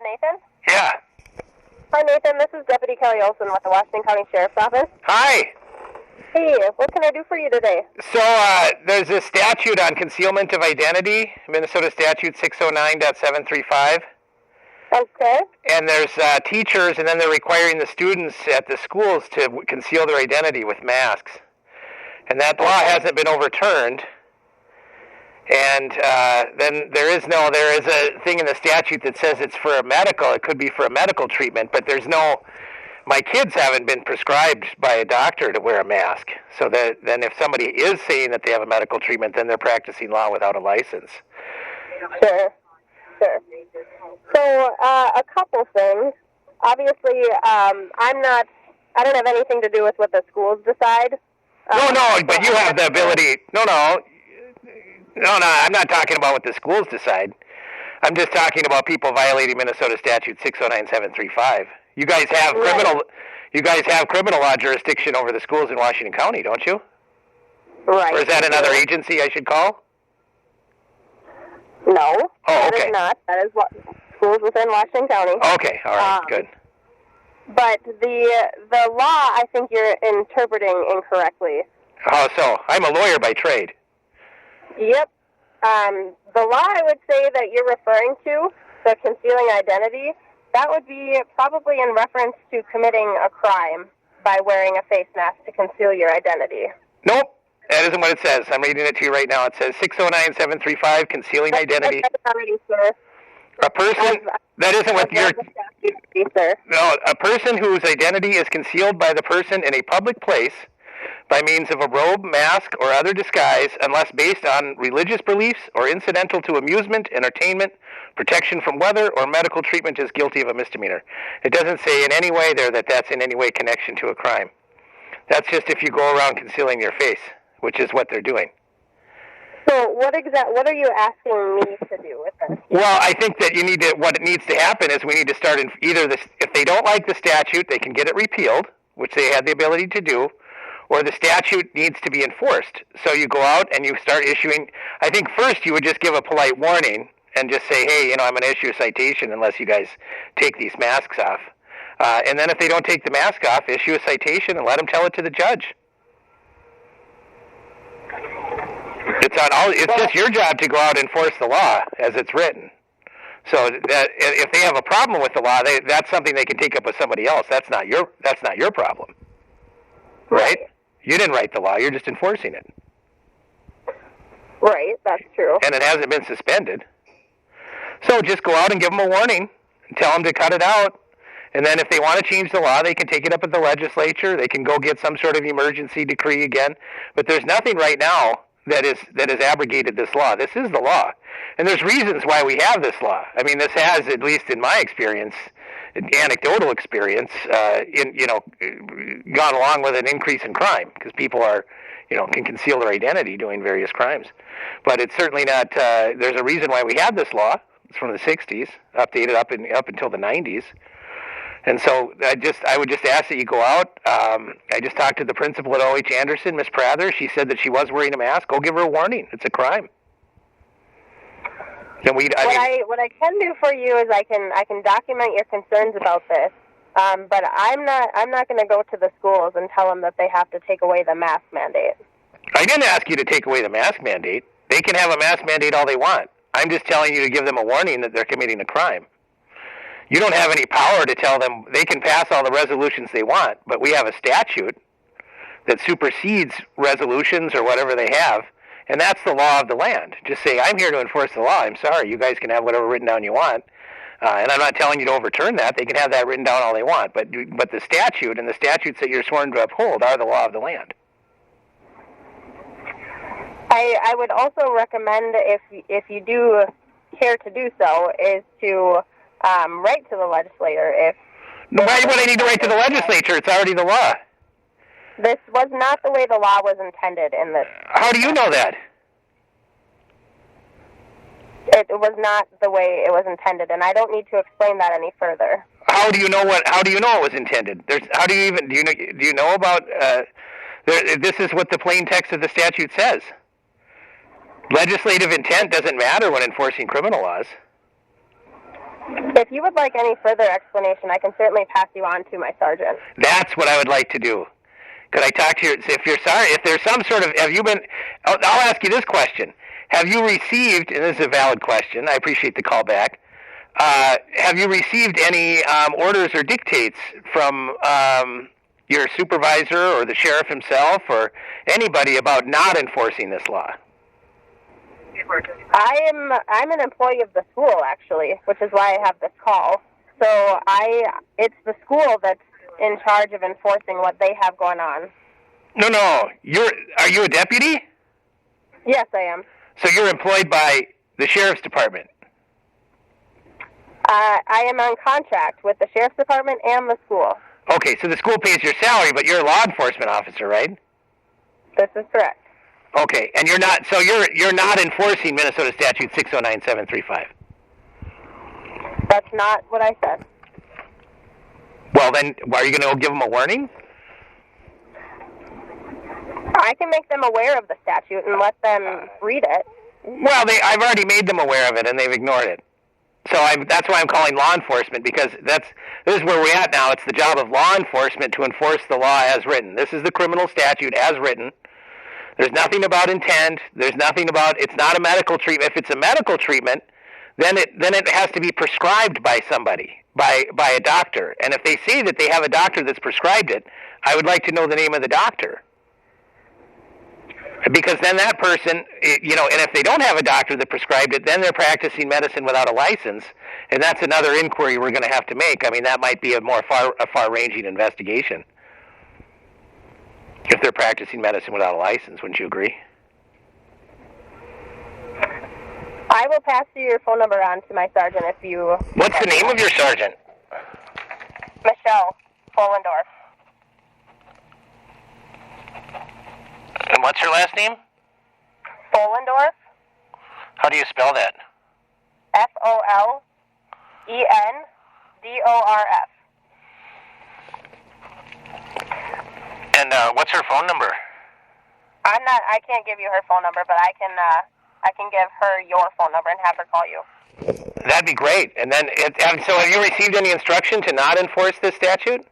Nathan? Yeah. Hi, Nathan. This is Deputy Kelly Olson with the Washington County Sheriff's Office. Hi. Hey, what can I do for you today? So there's a statute on concealment of identity, Minnesota Statute 609.735. Okay. And there's teachers, and then they're requiring the students at the schools to conceal their identity with masks. And that law hasn't been overturned. And then there is a thing in the statute that says it could be for a medical treatment, but my kids haven't been prescribed by a doctor to wear a mask. So then if somebody is saying that they have a medical treatment, then they're practicing law without a license. Sure. So a couple things. Obviously, I don't have anything to do with what the schools decide. No, but you have the ability. No, I'm not talking about what the schools decide. I'm just talking about people violating Minnesota Statute 609.735. You guys have criminal law jurisdiction over the schools in Washington County, don't you? Right. Or is that another agency I should call? No. Oh, okay. That is not. That is what schools within Washington County. Okay, all right, good. But the law, I think you're interpreting incorrectly. How so? I'm a lawyer by trade. Yep. The law I would say that you're referring to, the concealing identity, that would be probably in reference to committing a crime by wearing a face mask to conceal your identity. Nope. That isn't what it says. I'm reading it to you right now. It says 609.735, concealing identity. That's already, sir. A person, that isn't what you're... Sir. No, a person whose identity is concealed by the person in a public place by means of a robe, mask, or other disguise, unless based on religious beliefs or incidental to amusement, entertainment, protection from weather, or medical treatment, is guilty of a misdemeanor. It doesn't say in any way there that that's in any way connection to a crime. That's just if you go around concealing your face, which is what they're doing. So what are you asking me to do with this? Well, I think that what needs to happen is we need to start in either this, if they don't like the statute, they can get it repealed, which they had the ability to do, or the statute needs to be enforced. So you go out and you start issuing, I think first you would just give a polite warning and just say, hey, I'm going to issue a citation unless you guys take these masks off. And then if they don't take the mask off, issue a citation and let them tell it to the judge. It's just your job to go out and enforce the law as it's written. So that if they have a problem with the law, that's something they can take up with somebody else. That's not your problem, right? You didn't write the law; you're just enforcing it. Right, that's true. And it hasn't been suspended. So just go out and give them a warning, and tell them to cut it out. And then if they want to change the law, they can take it up at the legislature. They can go get some sort of emergency decree again. But there's nothing right now that has abrogated this law. This is the law. And there's reasons why we have this law. I mean, this has, at least in my experience, anecdotal experience, gone along with an increase in crime because people can conceal their identity doing various crimes. But it's certainly not, there's a reason why we have this law. It's from the 60s, updated up until the 90s. And so I would just ask that you go out. I just talked to the principal at O.H. Anderson, Miss Prather. She said that she was wearing a mask. Go give her a warning. It's a crime. What I can do for you is I can document your concerns about this. But I'm not going to go to the schools and tell them that they have to take away the mask mandate. I didn't ask you to take away the mask mandate. They can have a mask mandate all they want. I'm just telling you to give them a warning that they're committing a crime. You don't have any power to tell them. They can pass all the resolutions they want, but we have a statute that supersedes resolutions or whatever they have, and that's the law of the land. Just say, I'm here to enforce the law. I'm sorry, you guys can have whatever written down you want. And I'm not telling you to overturn that. They can have that written down all they want. But the statute and the statutes that you're sworn to uphold are the law of the land. I would also recommend, if you do care to do so, is to write to the legislator. Why would I need to write to the legislature? It's already the law. This was not the way the law was intended in this. How do you know that? It was not the way it was intended, and I don't need to explain that any further. How do you know it was intended? Do you know about? This is what the plain text of the statute says. Legislative intent doesn't matter when enforcing criminal laws. If you would like any further explanation, I can certainly pass you on to my sergeant. That's what I would like to do. Could I talk to you? If you're sorry, if there's some sort of, have you been, I'll ask you this question. Have you received, and this is a valid question, I appreciate the call back, have you received any orders or dictates from your supervisor or the sheriff himself or anybody about not enforcing this law? I'm an employee of the school, actually, which is why I have this call. So it's the school that's in charge of enforcing what they have going on. No. Are you a deputy? Yes, I am. So you're employed by the sheriff's department? I am on contract with the sheriff's department and the school. Okay, so the school pays your salary, but you're a law enforcement officer, right? This is correct. Okay, and you're not enforcing Minnesota Statute 609735. That's not what I said. Well, then, are you going to give them a warning? I can make them aware of the statute and let them read it. Well, I've already made them aware of it, and they've ignored it. So that's why I'm calling law enforcement, because this is where we're at now. It's the job of law enforcement to enforce the law as written. This is the criminal statute as written. There's nothing about intent. There's nothing about, it's not a medical treatment. If it's a medical treatment, then it has to be prescribed by somebody, by a doctor. And if they say that they have a doctor that's prescribed it, I would like to know the name of the doctor. Because then that person, and if they don't have a doctor that prescribed it, then they're practicing medicine without a license, and that's another inquiry we're going to have to make. I mean, that might be a far-ranging investigation. If they're practicing medicine without a license, wouldn't you agree? I will pass your phone number on to my sergeant if you... What's the name of your sergeant? Michelle Follendorf. And what's her last name? Follendorf. How do you spell that? Follendorf. And what's her phone number? I can't give you her phone number, but I can give her your phone number and have her call you. That'd be great. And then, so have you received any instruction to not enforce this statute?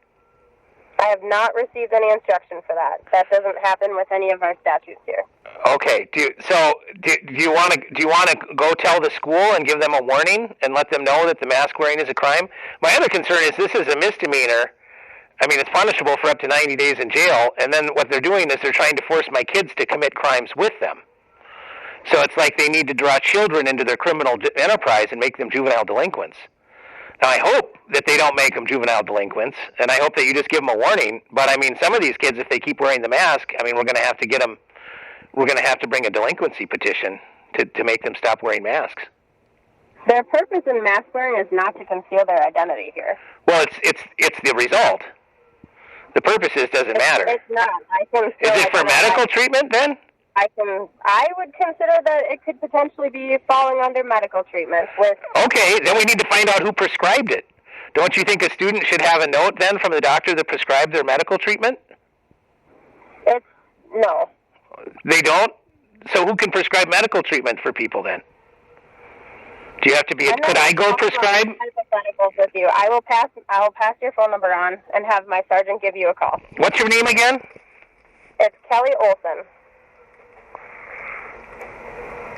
I have not received any instruction for that. That doesn't happen with any of our statutes here. Okay. Do you want to go tell the school and give them a warning and let them know that the mask wearing is a crime? My other concern is this is a misdemeanor. I mean, it's punishable for up to 90 days in jail, and then what they're doing is they're trying to force my kids to commit crimes with them. So it's like they need to draw children into their criminal enterprise and make them juvenile delinquents. Now, I hope that they don't make them juvenile delinquents, and I hope that you just give them a warning. But, I mean, some of these kids, if they keep wearing the mask, I mean, we're going to have to bring a delinquency petition to make them stop wearing masks. Their purpose in mask wearing is not to conceal their identity here. Well, it's the result. The purposes doesn't matter. It's not. Is it for medical treatment then? I would consider that it could potentially be falling under medical treatment. Okay, then we need to find out who prescribed it. Don't you think a student should have a note then from the doctor that prescribed their medical treatment? No. They don't? So who can prescribe medical treatment for people then? Do you have to be? Could I go prescribe? With you. I will pass your phone number on and have my sergeant give you a call. What's your name again? It's Kelly Olson.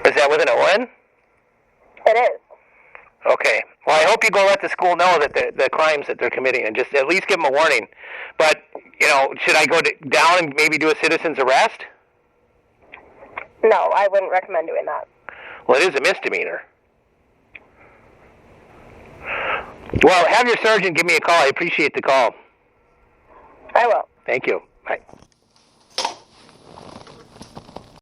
Is that with an O-N? It is. Okay. Well, I hope you go let the school know that the crimes that they're committing and just at least give them a warning. But, should I go down and maybe do a citizen's arrest? No, I wouldn't recommend doing that. Well, it is a misdemeanor. Well, have your sergeant give me a call. I appreciate the call. I will. Thank you. Bye.